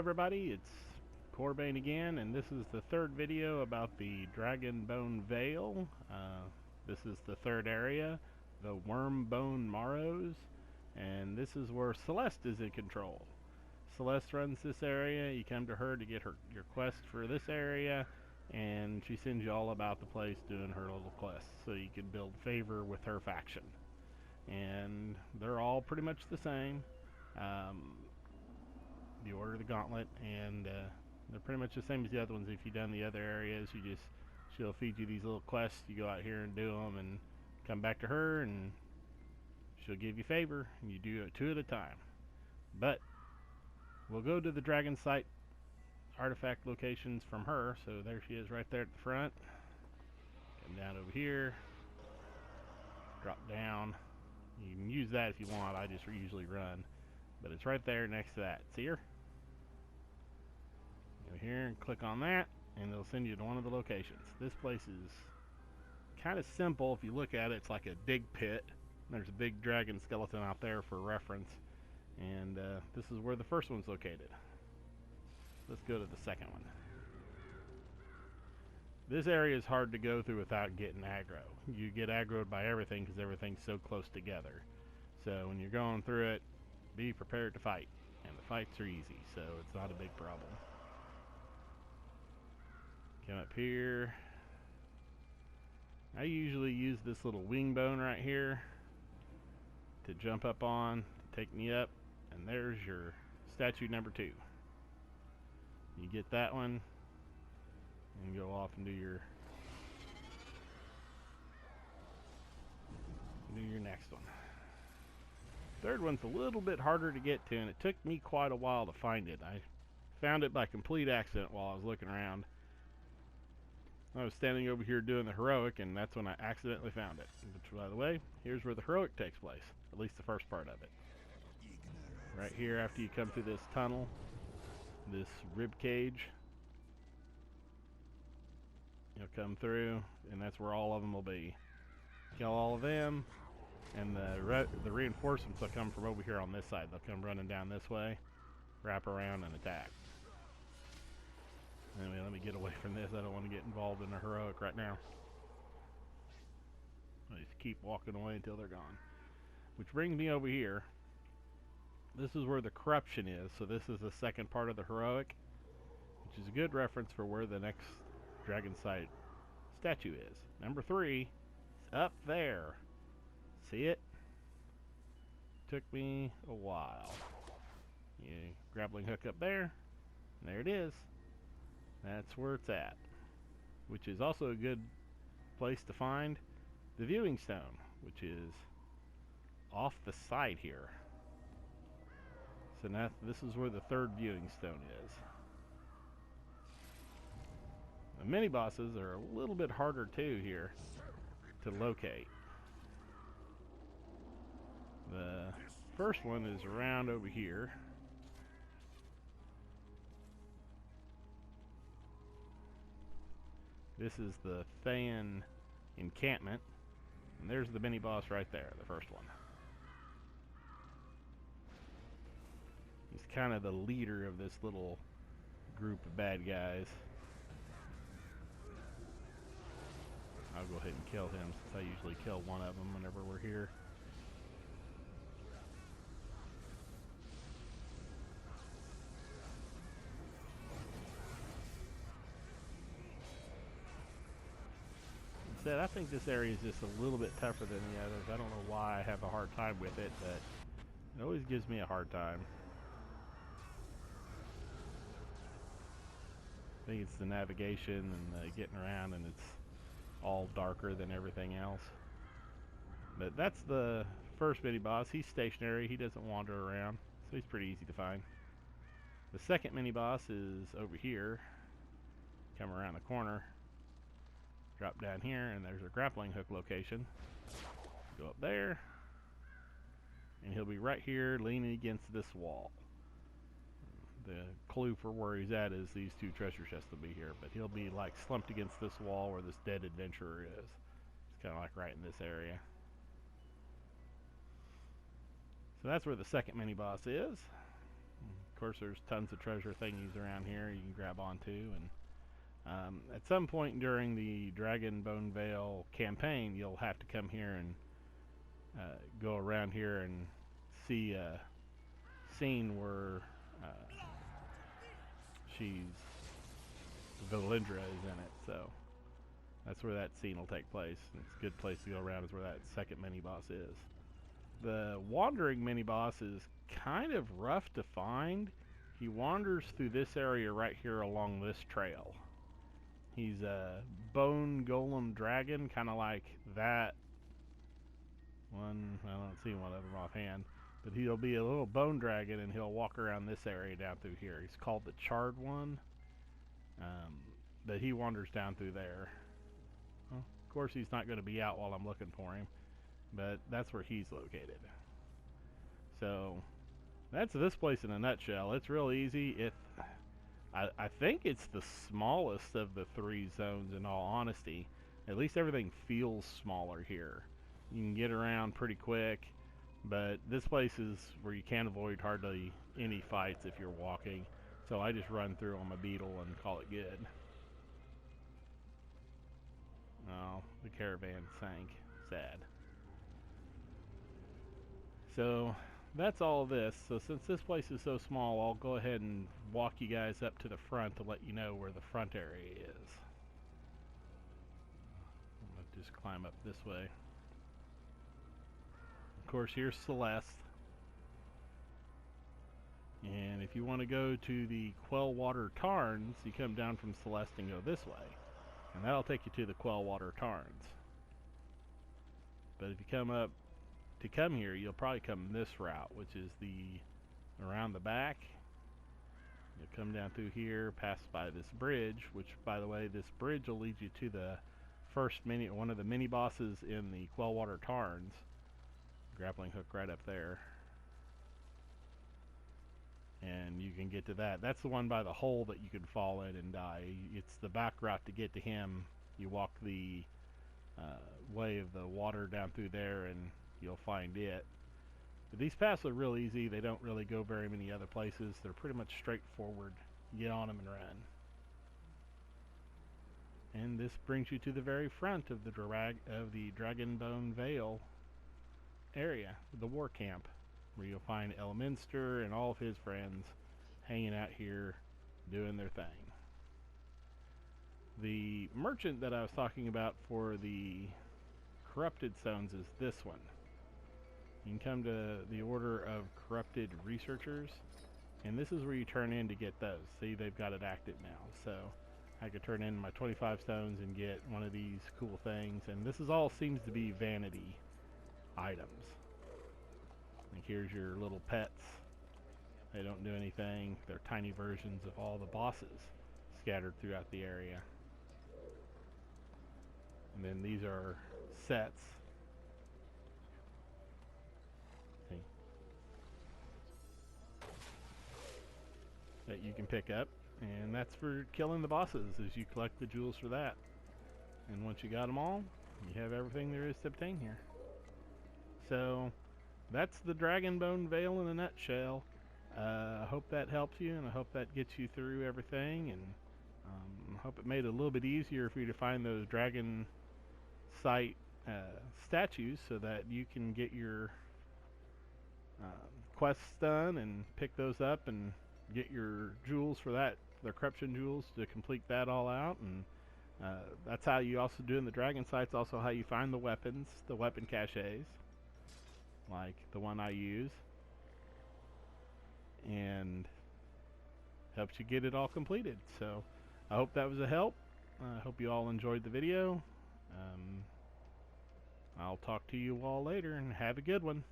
everybody, it's Qorbane again, and this is the third video about the Dragonbone Vale. This is the third area, the Wyrmbone Marrows, and this is where Celeste is in control. Celeste runs this area. You come to her to get your quest for this area, and she sends you all about the place doing her little quests, so you can build favor with her faction. And they're all pretty much the same. The Order of the Gauntlet, and they're pretty much the same as the other ones. If you've done the other areas, she'll feed you these little quests. You go out here and do them, and come back to her, and she'll give you favor, and you do it 2 at a time. But we'll go to the dragon site artifact locations from her. So there she is, right there at the front. Come down over here, drop down. You can use that if you want. I just usually run, but it's right there next to that. See her? Go here and click on that, and it'll send you to one of the locations. This place is kind of simple. If you look at it, it's like a dig pit. There's a big dragon skeleton out there for reference, and this is where the first one's located. Let's go to the second one. This area is hard to go through without getting aggro. You get aggroed by everything because everything's so close together. So when you're going through it, be prepared to fight. And the fights are easy, so it's not a big problem. Come up here. I usually use this little Wyrmbone right here to jump up on, to take me up, and there's your statue number 2. You get that one, and go off and do your next one. Third one's a little bit harder to get to, and it took me quite a while to find it. I found it by complete accident while I was looking around. I was standing over here doing the heroic, and that's when I accidentally found it. Which, by the way, here's where the heroic takes place, at least the first part of it. Right here, after you come through this tunnel, this rib cage, you'll come through, and that's where all of them will be. Kill all of them, and the reinforcements will come from over here on this side. They'll come running down this way, wrap around, and attack. Anyway, let me get away from this. I don't want to get involved in a heroic right now. I just keep walking away until they're gone. Which brings me over here. This is where the corruption is. So this is the second part of the heroic, which is a good reference for where the next dragon site statue is. Number 3 is up there. See it? Took me a while. You grappling hook up there, and there it is. That's where it's at, which is also a good place to find the viewing stone, which is off the side here. So now this is where the third viewing stone is. The mini bosses are a little bit harder too here to locate. The first one is around over here. This is the Thayan encampment, and there's the mini boss right there, the first one. He's kind of the leader of this little group of bad guys. I'll go ahead and kill him, since I usually kill one of them whenever we're here. I think this area is just a little bit tougher than the others. I don't know why I have a hard time with it, but it always gives me a hard time. I think it's the navigation and getting around, and it's all darker than everything else. But that's the first mini boss. He's stationary. He doesn't wander around, so he's pretty easy to find. The second mini boss is over here. Come around the corner. Drop down here, and there's a grappling hook location. Go up there, and he'll be right here leaning against this wall. The clue for where he's at is these 2 treasure chests will be here, but he'll be like slumped against this wall where this dead adventurer is. It's kind of like right in this area. So that's where the second mini boss is. Of course, there's tons of treasure thingies around here you can grab onto, and at some point during the Dragonbone Vale campaign, you'll have to come here and go around here and see a scene where Valindra is in it, so that's where that scene will take place. It's a good place to go around, is where that second mini-boss is. The wandering mini-boss is kind of rough to find. He wanders through this area right here along this trail. He's a bone golem dragon, kind of like that one. I don't see one of them offhand, but he'll be a little bone dragon, and he'll walk around this area down through here. He's called the Charred One, but he wanders down through there. Well, of course, he's not going to be out while I'm looking for him, but that's where he's located. So that's this place in a nutshell. It's real easy. I think it's the smallest of the 3 zones, in all honesty. At least everything feels smaller here. You can get around pretty quick, but this place is where you can't avoid hardly any fights if you're walking. So I just run through on my beetle and call it good. Oh, the caravan sank. Sad. So that's all of this. So since this place is so small, I'll go ahead and walk you guys up to the front to let you know where the front area is. I'm going to just climb up this way. Of course, here's Celeste. And if you want to go to the Quellwater Tarns, you come down from Celeste and go this way. And that'll take you to the Quellwater Tarns. But if you come up to come here, you'll probably come this route, which is around the back. You'll come down through here, pass by this bridge, which, by the way, this bridge will lead you to the one of the mini bosses in the Quellwater Tarns. Grappling hook right up there. And you can get to that. That's the one by the hole that you could fall in and die. It's the back route to get to him. You walk the way of the water down through there and you'll find it. But these paths are real easy. They don't really go very many other places. They're pretty much straightforward. Get on them and run. And this brings you to the very front of the Dragonbone Vale area, the war camp, where you'll find Elminster and all of his friends hanging out here doing their thing. The merchant that I was talking about for the corrupted zones is this one. You can come to the Order of Corrupted Researchers, and this is where you turn in to get those. See, they've got it active now, so I could turn in my 25 stones and get one of these cool things, and this is all seems to be vanity items. Like, here's your little pets. They don't do anything. They're tiny versions of all the bosses scattered throughout the area. And then these are sets. See? That you can pick up, and that's for killing the bosses, as you collect the jewels for that. And once you got them all, you have everything there is to obtain here. So that's the Dragonbone Vale in a nutshell. I hope that helps you, and I hope that gets you through everything, and I hope it made it a little bit easier for you to find those dragon site statues so that you can get your quests done and pick those up and get your jewels for that, the corruption jewels, to complete that all out. And that's how you also do in the dragon sites, also how you find the weapons, the weapon caches, like the one I use, and helps you get it all completed. So I hope that was a help. I hope you all enjoyed the video. I'll talk to you all later, and have a good one.